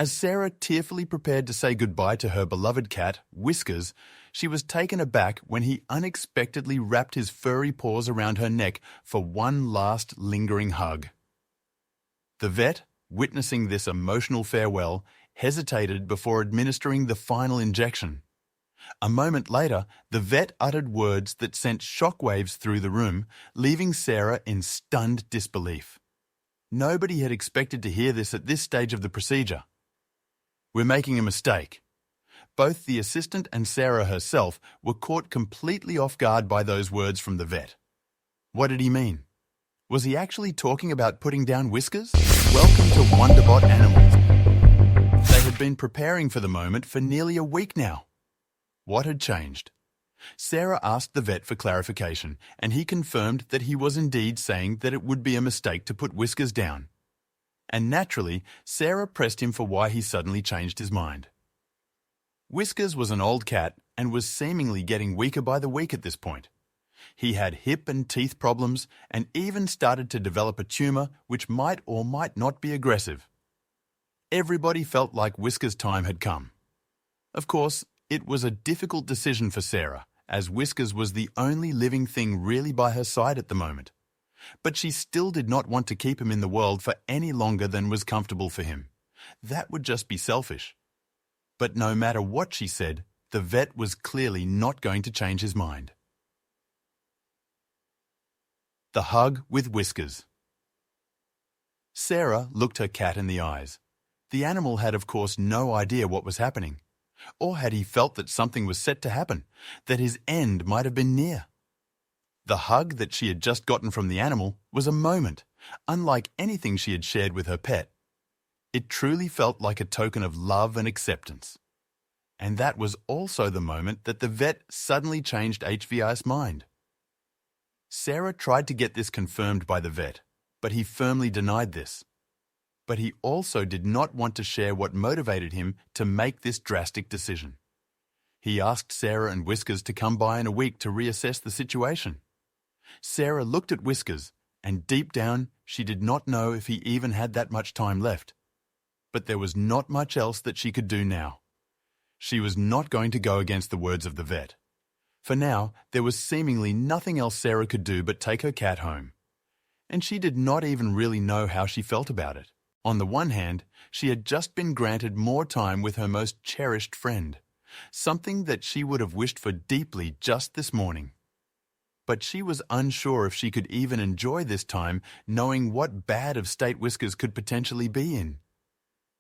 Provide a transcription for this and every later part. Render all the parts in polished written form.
As Sarah tearfully prepared to say goodbye to her beloved cat, Whiskers, she was taken aback when he unexpectedly wrapped his furry paws around her neck for one last lingering hug. The vet, witnessing this emotional farewell, hesitated before administering the final injection. A moment later, the vet uttered words that sent shockwaves through the room, leaving Sarah in stunned disbelief. Nobody had expected to hear this at this stage of the procedure. "We're making a mistake." Both the assistant and Sarah herself were caught completely off guard by those words from the vet. What did he mean? Was he actually talking about putting down Whiskers? Welcome to Wonderbot Animals. They had been preparing for the moment for nearly a week now. What had changed? Sarah asked the vet for clarification, and he confirmed that he was indeed saying that it would be a mistake to put Whiskers down. And naturally, Sarah pressed him for why he suddenly changed his mind. Whiskers was an old cat and was seemingly getting weaker by the week at this point. He had hip and teeth problems and even started to develop a tumor which might or might not be aggressive. Everybody felt like Whiskers' time had come. Of course, it was a difficult decision for Sarah, as Whiskers was the only living thing really by her side at the moment. But she still did not want to keep him in the world for any longer than was comfortable for him. That would just be selfish. But no matter what she said, the vet was clearly not going to change his mind. The hug with Whiskers. Sarah looked her cat in the eyes. The animal had, of course, no idea what was happening. Or had he felt that something was set to happen, that his end might have been near? The hug that she had just gotten from the animal was a moment, unlike anything she had shared with her pet. It truly felt like a token of love and acceptance. And that was also the moment that the vet suddenly changed HVI's mind. Sarah tried to get this confirmed by the vet, but he firmly denied this. But he also did not want to share what motivated him to make this drastic decision. He asked Sarah and Whiskers to come by in a week to reassess the situation. Sarah looked at Whiskers, and deep down she did not know if he even had that much time left. But there was not much else that she could do now. She was not going to go against the words of the vet. For now, there was seemingly nothing else Sarah could do but take her cat home. And she did not even really know how she felt about it. On the one hand, she had just been granted more time with her most cherished friend, something that she would have wished for deeply just this morning. But she was unsure if she could even enjoy this time, knowing what bad of state Whiskers could potentially be in.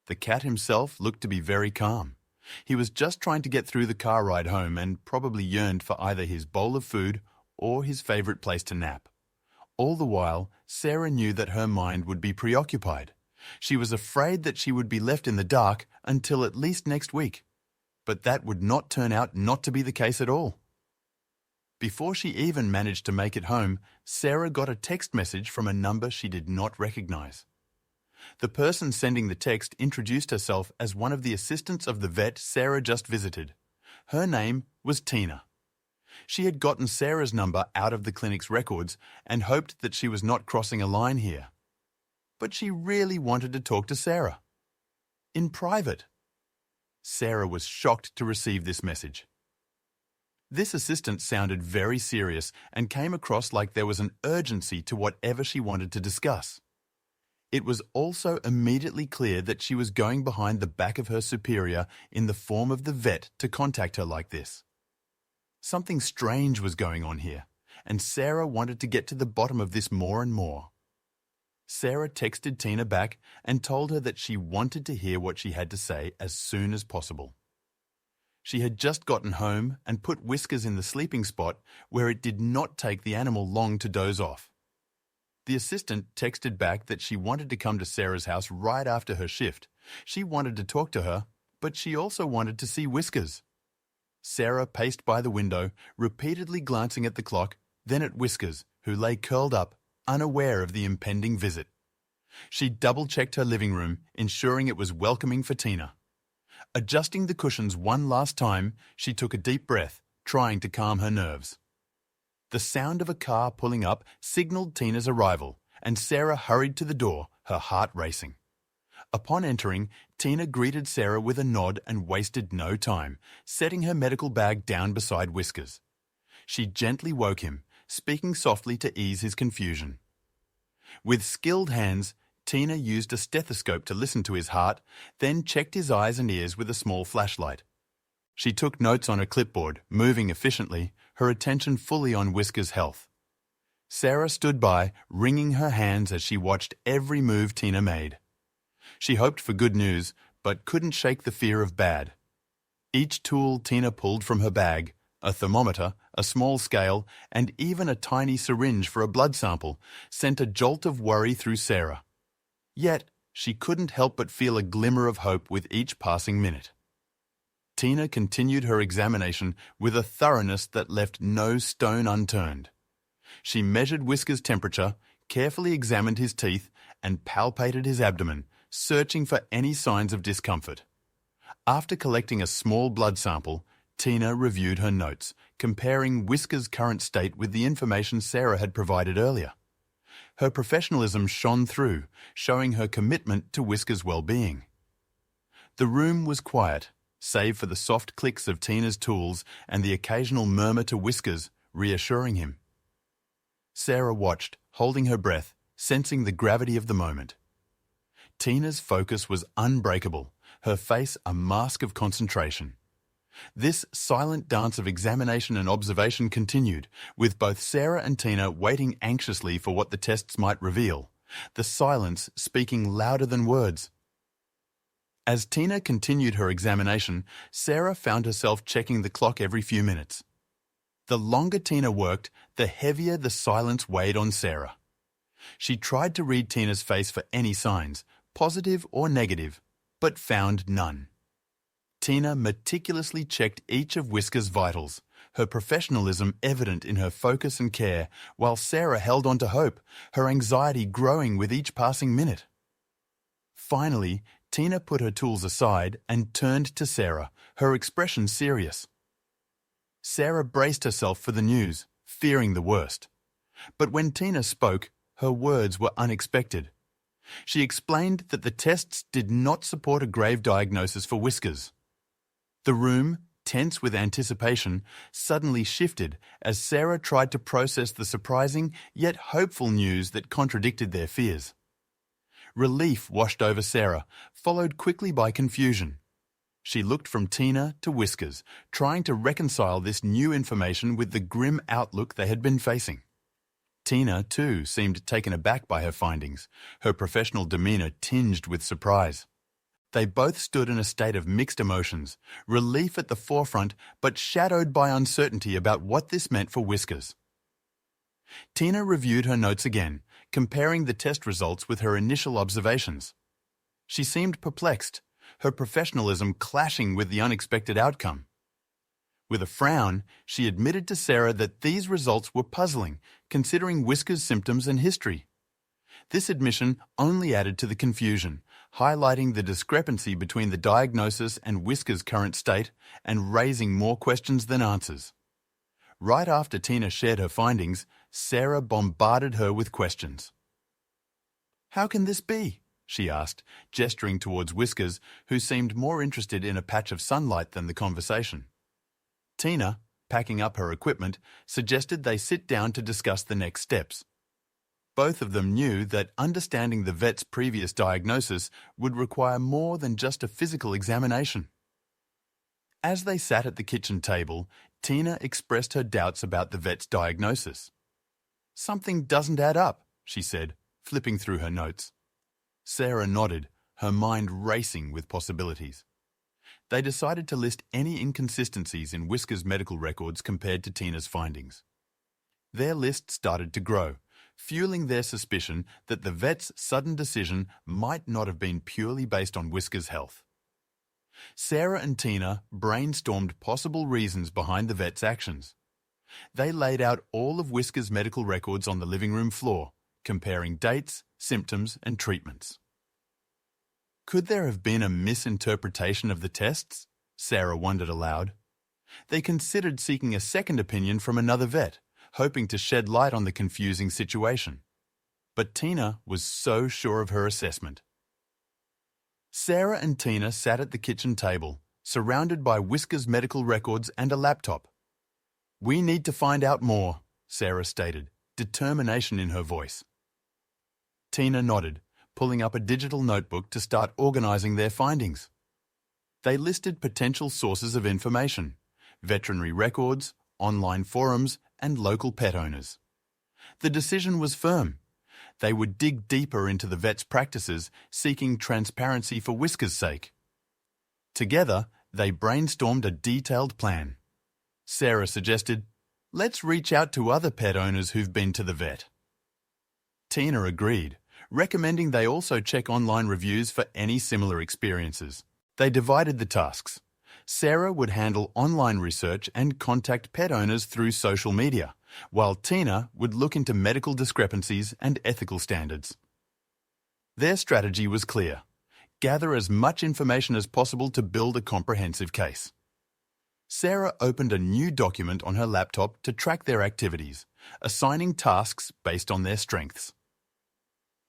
The cat himself looked to be very calm. He was just trying to get through the car ride home and probably yearned for either his bowl of food or his favorite place to nap. All the while, Sarah knew that her mind would be preoccupied. She was afraid that she would be left in the dark until at least next week. But that would not turn out not to be the case at all. Before she even managed to make it home, Sarah got a text message from a number she did not recognize. The person sending the text introduced herself as one of the assistants of the vet Sarah just visited. Her name was Tina. She had gotten Sarah's number out of the clinic's records and hoped that she was not crossing a line here. But she really wanted to talk to Sarah. In private. Sarah was shocked to receive this message. This assistant sounded very serious and came across like there was an urgency to whatever she wanted to discuss. It was also immediately clear that she was going behind the back of her superior in the form of the vet to contact her like this. Something strange was going on here, and Sarah wanted to get to the bottom of this more and more. Sarah texted Tina back and told her that she wanted to hear what she had to say as soon as possible. She had just gotten home and put Whiskers in the sleeping spot where it did not take the animal long to doze off. The assistant texted back that she wanted to come to Sarah's house right after her shift. She wanted to talk to her, but she also wanted to see Whiskers. Sarah paced by the window, repeatedly glancing at the clock, then at Whiskers, who lay curled up, unaware of the impending visit. She double-checked her living room, ensuring it was welcoming for Tina. Adjusting the cushions one last time, she took a deep breath, trying to calm her nerves. The sound of a car pulling up signaled Tina's arrival, and Sarah hurried to the door, her heart racing. Upon entering, Tina greeted Sarah with a nod and wasted no time, setting her medical bag down beside Whiskers. She gently woke him, speaking softly to ease his confusion. With skilled hands, Tina used a stethoscope to listen to his heart, then checked his eyes and ears with a small flashlight. She took notes on a clipboard, moving efficiently, her attention fully on Whiskers' health. Sarah stood by, wringing her hands as she watched every move Tina made. She hoped for good news, but couldn't shake the fear of bad. Each tool Tina pulled from her bag, a thermometer, a small scale, and even a tiny syringe for a blood sample, sent a jolt of worry through Sarah. Yet, she couldn't help but feel a glimmer of hope with each passing minute. Tina continued her examination with a thoroughness that left no stone unturned. She measured Whiskers' temperature, carefully examined his teeth, and palpated his abdomen, searching for any signs of discomfort. After collecting a small blood sample, Tina reviewed her notes, comparing Whiskers' current state with the information Sarah had provided earlier. Her professionalism shone through, showing her commitment to Whiskers' well-being. The room was quiet, save for the soft clicks of Tina's tools and the occasional murmur to Whiskers, reassuring him. Sarah watched, holding her breath, sensing the gravity of the moment. Tina's focus was unbreakable, her face a mask of concentration. This silent dance of examination and observation continued, with both Sarah and Tina waiting anxiously for what the tests might reveal, the silence speaking louder than words. As Tina continued her examination, Sarah found herself checking the clock every few minutes. The longer Tina worked, the heavier the silence weighed on Sarah. She tried to read Tina's face for any signs, positive or negative, but found none. Tina meticulously checked each of Whiskers' vitals, her professionalism evident in her focus and care, while Sarah held on to hope, her anxiety growing with each passing minute. Finally, Tina put her tools aside and turned to Sarah, her expression serious. Sarah braced herself for the news, fearing the worst. But when Tina spoke, her words were unexpected. She explained that the tests did not support a grave diagnosis for Whiskers. The room, tense with anticipation, suddenly shifted as Sarah tried to process the surprising yet hopeful news that contradicted their fears. Relief washed over Sarah, followed quickly by confusion. She looked from Tina to Whiskers, trying to reconcile this new information with the grim outlook they had been facing. Tina, too, seemed taken aback by her findings, her professional demeanour tinged with surprise. They both stood in a state of mixed emotions, relief at the forefront but shadowed by uncertainty about what this meant for Whiskers. Tina reviewed her notes again, comparing the test results with her initial observations. She seemed perplexed, her professionalism clashing with the unexpected outcome. With a frown, she admitted to Sarah that these results were puzzling, considering Whiskers' symptoms and history. This admission only added to the confusion, highlighting the discrepancy between the diagnosis and Whiskers' current state and raising more questions than answers. Right after Tina shared her findings, Sarah bombarded her with questions. "How can this be?" she asked, gesturing towards Whiskers, who seemed more interested in a patch of sunlight than the conversation. Tina, packing up her equipment, suggested they sit down to discuss the next steps. Both of them knew that understanding the vet's previous diagnosis would require more than just a physical examination. As they sat at the kitchen table, Tina expressed her doubts about the vet's diagnosis. "Something doesn't add up," she said, flipping through her notes. Sarah nodded, her mind racing with possibilities. They decided to list any inconsistencies in Whiskers' medical records compared to Tina's findings. Their list started to grow, fueling their suspicion that the vet's sudden decision might not have been purely based on Whiskers' health. Sarah and Tina brainstormed possible reasons behind the vet's actions. They laid out all of Whiskers' medical records on the living room floor, comparing dates, symptoms, and treatments. Could there have been a misinterpretation of the tests? Sarah wondered aloud. They considered seeking a second opinion from another vet, hoping to shed light on the confusing situation. But Tina was so sure of her assessment. Sarah and Tina sat at the kitchen table, surrounded by Whisker's medical records and a laptop. "We need to find out more," Sarah stated, determination in her voice. Tina nodded, pulling up a digital notebook to start organising their findings. They listed potential sources of information: veterinary records, online forums, and local pet owners. The decision was firm. They would dig deeper into the vet's practices, seeking transparency for Whisker's sake. Together, they brainstormed a detailed plan. Sarah suggested, "Let's reach out to other pet owners who've been to the vet." Tina agreed, recommending they also check online reviews for any similar experiences. They divided the tasks. Sarah would handle online research and contact pet owners through social media, while Tina would look into medical discrepancies and ethical standards. Their strategy was clear: gather as much information as possible to build a comprehensive case. Sarah opened a new document on her laptop to track their activities, assigning tasks based on their strengths.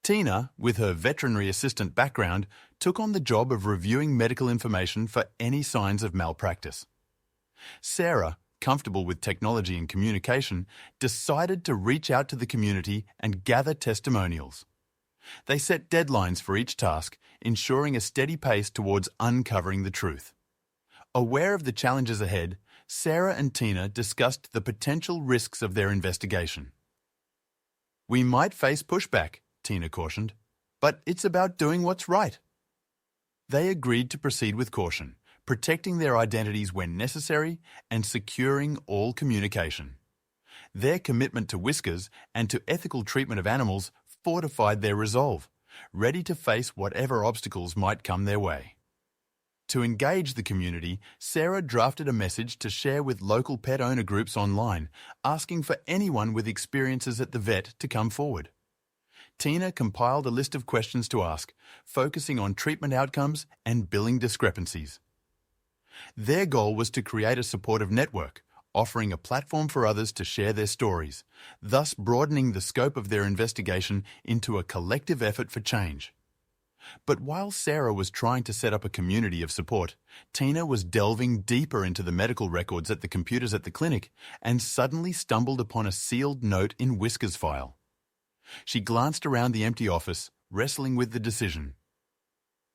Tina, with her veterinary assistant background, took on the job of reviewing medical information for any signs of malpractice. Sarah, comfortable with technology and communication, decided to reach out to the community and gather testimonials. They set deadlines for each task, ensuring a steady pace towards uncovering the truth. Aware of the challenges ahead, Sarah and Tina discussed the potential risks of their investigation. "We might face pushback," Tina cautioned, "but it's about doing what's right." They agreed to proceed with caution, protecting their identities when necessary and securing all communication. Their commitment to Whiskers and to ethical treatment of animals fortified their resolve, ready to face whatever obstacles might come their way. To engage the community, Sarah drafted a message to share with local pet owner groups online, asking for anyone with experiences at the vet to come forward. Tina compiled a list of questions to ask, focusing on treatment outcomes and billing discrepancies. Their goal was to create a supportive network, offering a platform for others to share their stories, thus broadening the scope of their investigation into a collective effort for change. But while Sarah was trying to set up a community of support, Tina was delving deeper into the medical records at the computers at the clinic and suddenly stumbled upon a sealed note in Whisker's file. She glanced around the empty office, wrestling with the decision.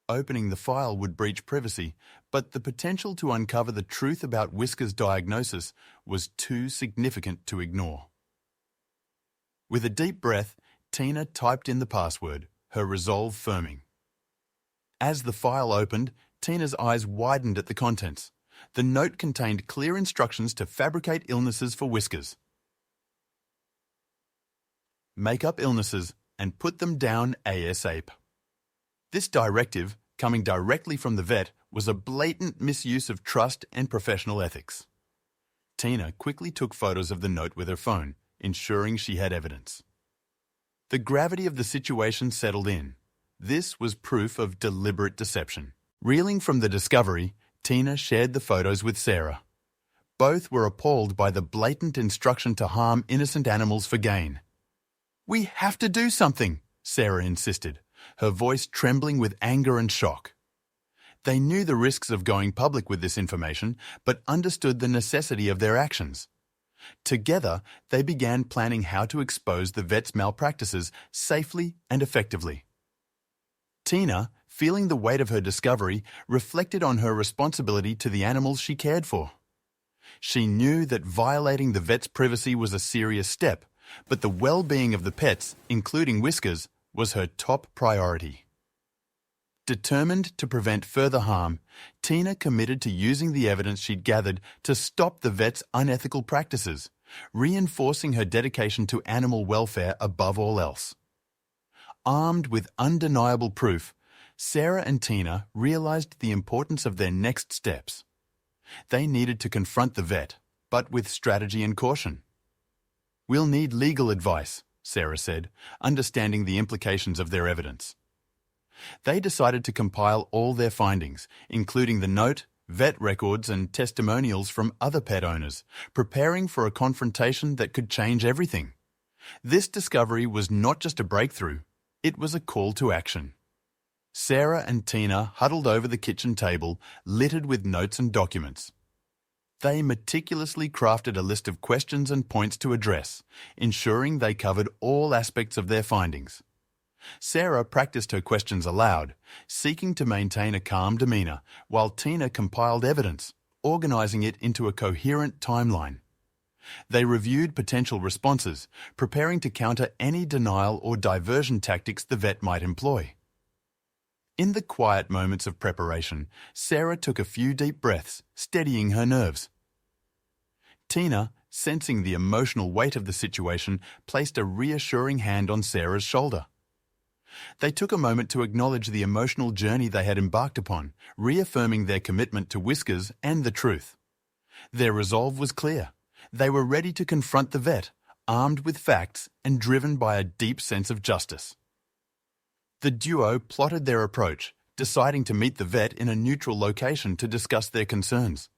Opening the file would breach privacy, but the potential to uncover the truth about Whisker's diagnosis was too significant to ignore. With a deep breath, Tina typed in the password, her resolve firming. As the file opened, Tina's eyes widened at the contents. The note contained clear instructions to fabricate illnesses for Whiskers. Make up illnesses and put them down ASAP. This directive, coming directly from the vet, was a blatant misuse of trust and professional ethics. Tina quickly took photos of the note with her phone, ensuring she had evidence. The gravity of the situation settled in. This was proof of deliberate deception. Reeling from the discovery, Tina shared the photos with Sarah. Both were appalled by the blatant instruction to harm innocent animals for gain. "We have to do something," Sarah insisted, her voice trembling with anger and shock. They knew the risks of going public with this information, but understood the necessity of their actions. Together, they began planning how to expose the vet's malpractices safely and effectively. Tina, feeling the weight of her discovery, reflected on her responsibility to the animals she cared for. She knew that violating the vet's privacy was a serious step, but the well-being of the pets, including Whiskers, was her top priority. Determined to prevent further harm, Tina committed to using the evidence she'd gathered to stop the vet's unethical practices, reinforcing her dedication to animal welfare above all else. Armed with undeniable proof, Sarah and Tina realized the importance of their next steps. They needed to confront the vet, but with strategy and caution. "We'll need legal advice," Sarah said, understanding the implications of their evidence. They decided to compile all their findings, including the note, vet records, and testimonials from other pet owners, preparing for a confrontation that could change everything. This discovery was not just a breakthrough, it was a call to action. Sarah and Tina huddled over the kitchen table, littered with notes and documents. They meticulously crafted a list of questions and points to address, ensuring they covered all aspects of their findings. Sarah practiced her questions aloud, seeking to maintain a calm demeanour, while Tina compiled evidence, organising it into a coherent timeline. They reviewed potential responses, preparing to counter any denial or diversion tactics the vet might employ. In the quiet moments of preparation, Sarah took a few deep breaths, steadying her nerves. Tina, sensing the emotional weight of the situation, placed a reassuring hand on Sarah's shoulder. They took a moment to acknowledge the emotional journey they had embarked upon, reaffirming their commitment to Whiskers and the truth. Their resolve was clear. They were ready to confront the vet, armed with facts and driven by a deep sense of justice. The duo plotted their approach, deciding to meet the vet in a neutral location to discuss their concerns.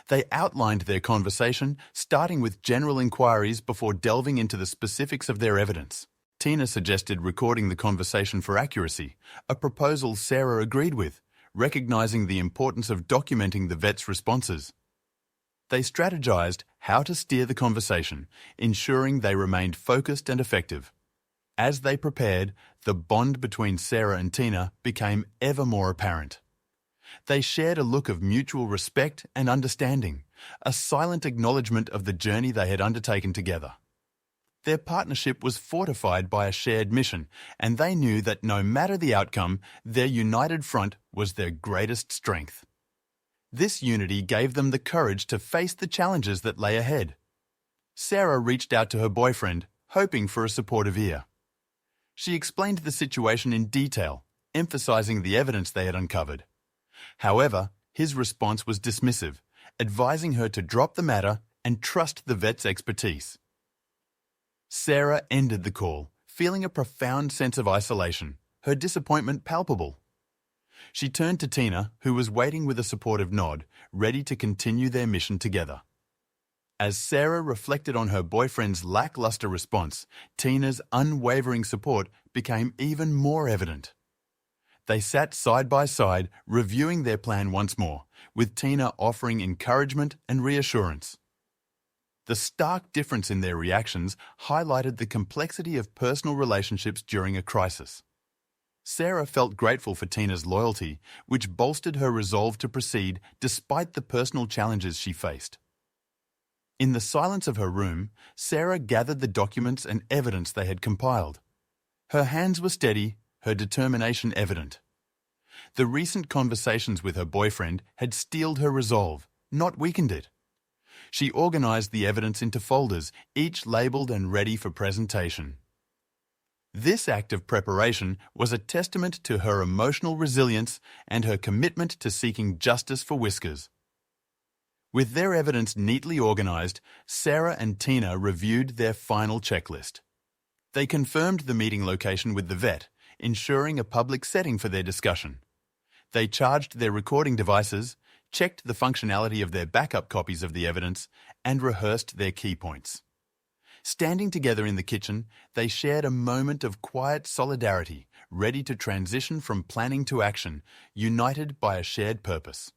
They outlined their conversation, starting with general inquiries before delving into the specifics of their evidence. Tina suggested recording the conversation for accuracy, a proposal Sarah agreed with, recognizing the importance of documenting the vet's responses. They strategized how to steer the conversation, ensuring they remained focused and effective. As they prepared, the bond between Sarah and Tina became ever more apparent. They shared a look of mutual respect and understanding, a silent acknowledgement of the journey they had undertaken together. Their partnership was fortified by a shared mission, and they knew that no matter the outcome, their united front was their greatest strength. This unity gave them the courage to face the challenges that lay ahead. Sarah reached out to her boyfriend, hoping for a supportive ear. She explained the situation in detail, emphasizing the evidence they had uncovered. However, his response was dismissive, advising her to drop the matter and trust the vet's expertise. Sarah ended the call, feeling a profound sense of isolation, her disappointment palpable. She turned to Tina, who was waiting with a supportive nod, ready to continue their mission together. As Sarah reflected on her boyfriend's lackluster response, Tina's unwavering support became even more evident. They sat side by side, reviewing their plan once more, with Tina offering encouragement and reassurance. The stark difference in their reactions highlighted the complexity of personal relationships during a crisis. Sarah felt grateful for Tina's loyalty, which bolstered her resolve to proceed despite the personal challenges she faced. In the silence of her room, Sarah gathered the documents and evidence they had compiled. Her hands were steady, her determination evident. The recent conversations with her boyfriend had steeled her resolve, not weakened it. She organized the evidence into folders, each labeled and ready for presentation. This act of preparation was a testament to her emotional resilience and her commitment to seeking justice for Whiskers. With their evidence neatly organized, Sarah and Tina reviewed their final checklist. They confirmed the meeting location with the vet, ensuring a public setting for their discussion. They charged their recording devices, checked the functionality of their backup copies of the evidence, and rehearsed their key points. Standing together in the kitchen, they shared a moment of quiet solidarity, ready to transition from planning to action, united by a shared purpose.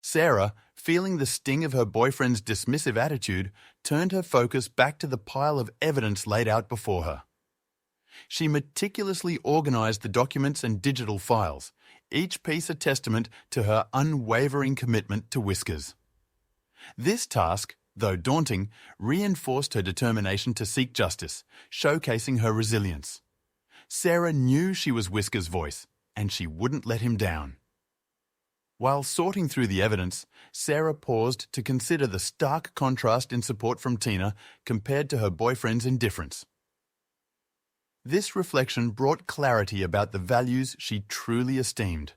Sarah, feeling the sting of her boyfriend's dismissive attitude, turned her focus back to the pile of evidence laid out before her. She meticulously organized the documents and digital files, each piece a testament to her unwavering commitment to Whiskers. This task, though daunting, reinforced her determination to seek justice, showcasing her resilience. Sarah knew she was Whiskers' voice, and she wouldn't let him down. While sorting through the evidence, Sarah paused to consider the stark contrast in support from Tina compared to her boyfriend's indifference. This reflection brought clarity about the values she truly esteemed: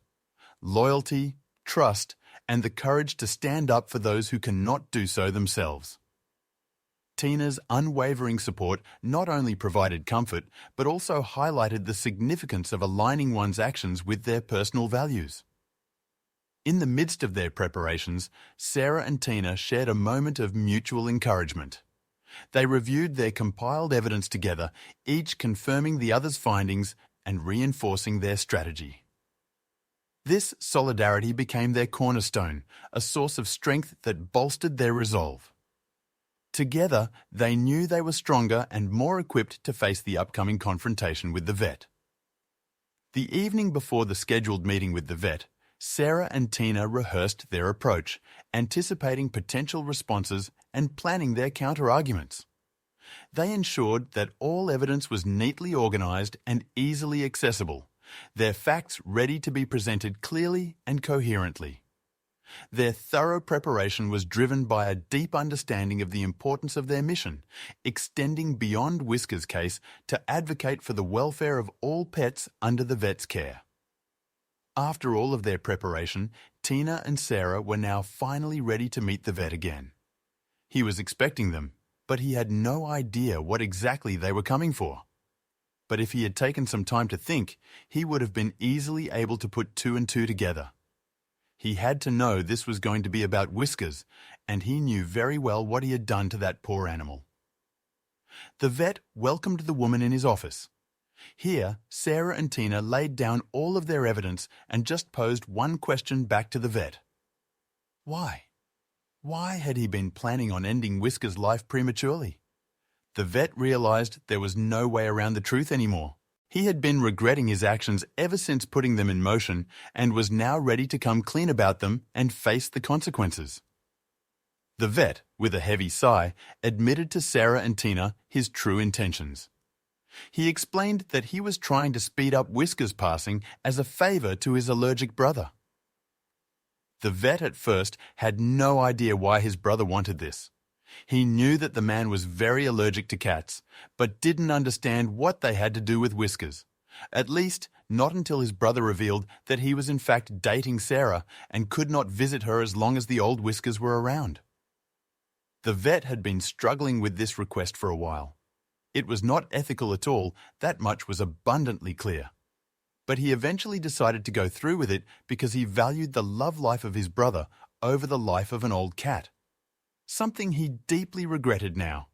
loyalty, trust, and the courage to stand up for those who cannot do so themselves. Tina's unwavering support not only provided comfort, but also highlighted the significance of aligning one's actions with their personal values. In the midst of their preparations, Sarah and Tina shared a moment of mutual encouragement. They reviewed their compiled evidence together, each confirming the other's findings and reinforcing their strategy. This solidarity became their cornerstone, a source of strength that bolstered their resolve. Together, they knew they were stronger and more equipped to face the upcoming confrontation with the vet. The evening before the scheduled meeting with the vet, Sarah and Tina rehearsed their approach, anticipating potential responses and planning their counter-arguments. They ensured that all evidence was neatly organized and easily accessible, their facts ready to be presented clearly and coherently. Their thorough preparation was driven by a deep understanding of the importance of their mission, extending beyond Whisker's case to advocate for the welfare of all pets under the vet's care. After all of their preparation, Tina and Sarah were now finally ready to meet the vet again. He was expecting them, but he had no idea what exactly they were coming for. But if he had taken some time to think, he would have been easily able to put two and two together. He had to know this was going to be about Whiskers, and he knew very well what he had done to that poor animal. The vet welcomed the woman in his office. Here, Sarah and Tina laid down all of their evidence and just posed one question back to the vet. Why? Why had he been planning on ending Whisker's life prematurely? The vet realized there was no way around the truth anymore. He had been regretting his actions ever since putting them in motion and was now ready to come clean about them and face the consequences. The vet, with a heavy sigh, admitted to Sarah and Tina his true intentions. He explained that he was trying to speed up Whisker's passing as a favor to his allergic brother. The vet at first had no idea why his brother wanted this. He knew that the man was very allergic to cats, but didn't understand what they had to do with Whiskers. At least, not until his brother revealed that he was in fact dating Sarah and could not visit her as long as the old Whiskers were around. The vet had been struggling with this request for a while. It was not ethical at all, that much was abundantly clear. But he eventually decided to go through with it because he valued the love life of his brother over the life of an old cat. Something he deeply regretted now.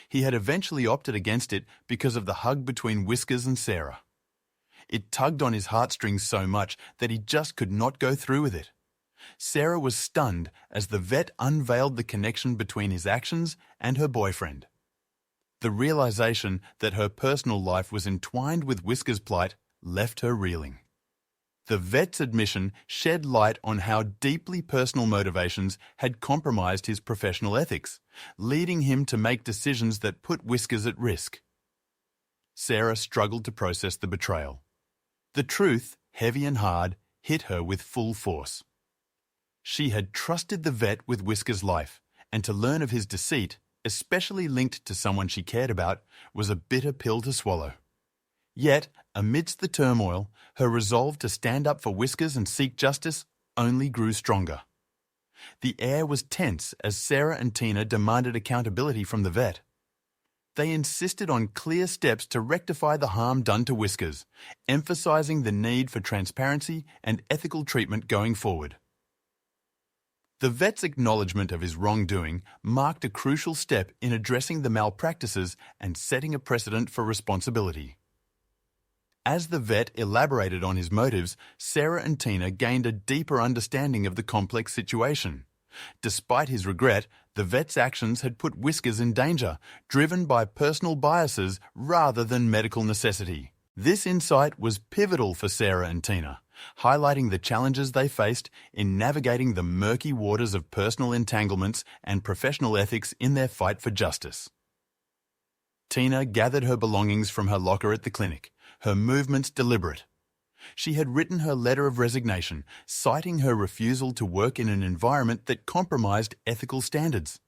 He had eventually opted against it because of the hug between Whiskers and Sarah. It tugged on his heartstrings so much that he just could not go through with it. Sarah was stunned as the vet unveiled the connection between his actions and her boyfriend. The realization that her personal life was entwined with Whisker's plight left her reeling. The vet's admission shed light on how deeply personal motivations had compromised his professional ethics, leading him to make decisions that put Whiskers at risk. Sarah struggled to process the betrayal. The truth, heavy and hard, hit her with full force. She had trusted the vet with Whisker's life, and to learn of his deceit, especially linked to someone she cared about, was a bitter pill to swallow. Yet, amidst the turmoil, her resolve to stand up for Whiskers and seek justice only grew stronger. The air was tense as Sarah and Tina demanded accountability from the vet. They insisted on clear steps to rectify the harm done to Whiskers, emphasizing the need for transparency and ethical treatment going forward. The vet's acknowledgement of his wrongdoing marked a crucial step in addressing the malpractices and setting a precedent for responsibility. As the vet elaborated on his motives, Sarah and Tina gained a deeper understanding of the complex situation. Despite his regret, the vet's actions had put Whiskers in danger, driven by personal biases rather than medical necessity. This insight was pivotal for Sarah and Tina, highlighting the challenges they faced in navigating the murky waters of personal entanglements and professional ethics in their fight for justice. Tina gathered her belongings from her locker at the clinic, her movements deliberate. She had written her letter of resignation, citing her refusal to work in an environment that compromised ethical standards.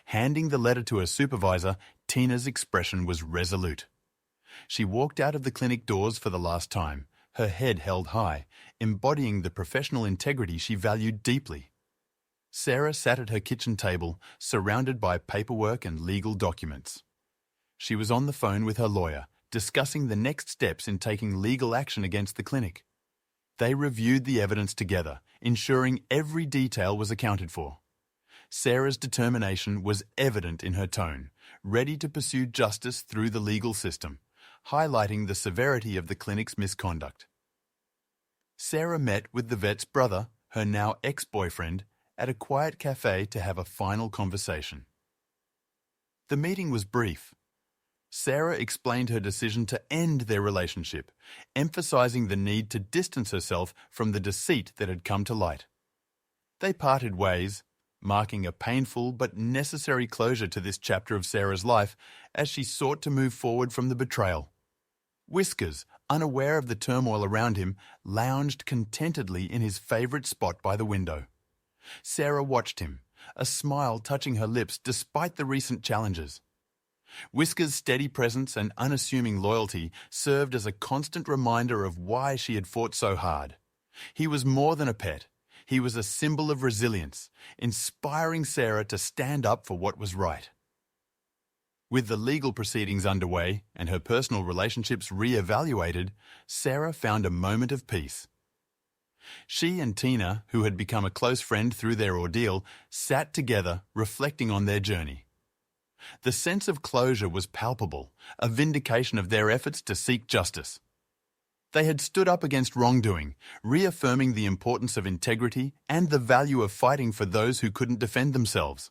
Handing the letter to her supervisor, Tina's expression was resolute. She walked out of the clinic doors for the last time, her head held high, embodying the professional integrity she valued deeply. Sarah sat at her kitchen table, surrounded by paperwork and legal documents. She was on the phone with her lawyer, discussing the next steps in taking legal action against the clinic. They reviewed the evidence together, ensuring every detail was accounted for. Sarah's determination was evident in her tone, ready to pursue justice through the legal system, highlighting the severity of the clinic's misconduct. Sarah met with the vet's brother, her now ex-boyfriend, at a quiet cafe to have a final conversation. The meeting was brief. Sarah explained her decision to end their relationship, emphasizing the need to distance herself from the deceit that had come to light. They parted ways, marking a painful but necessary closure to this chapter of Sarah's life as she sought to move forward from the betrayal. Whiskers, unaware of the turmoil around him, lounged contentedly in his favorite spot by the window. Sarah watched him, a smile touching her lips despite the recent challenges. Whisker's steady presence and unassuming loyalty served as a constant reminder of why she had fought so hard. He was more than a pet. He was a symbol of resilience, inspiring Sarah to stand up for what was right. With the legal proceedings underway and her personal relationships re-evaluated, Sarah found a moment of peace. She and Tina, who had become a close friend through their ordeal, sat together reflecting on their journey. The sense of closure was palpable, a vindication of their efforts to seek justice. They had stood up against wrongdoing, reaffirming the importance of integrity and the value of fighting for those who couldn't defend themselves.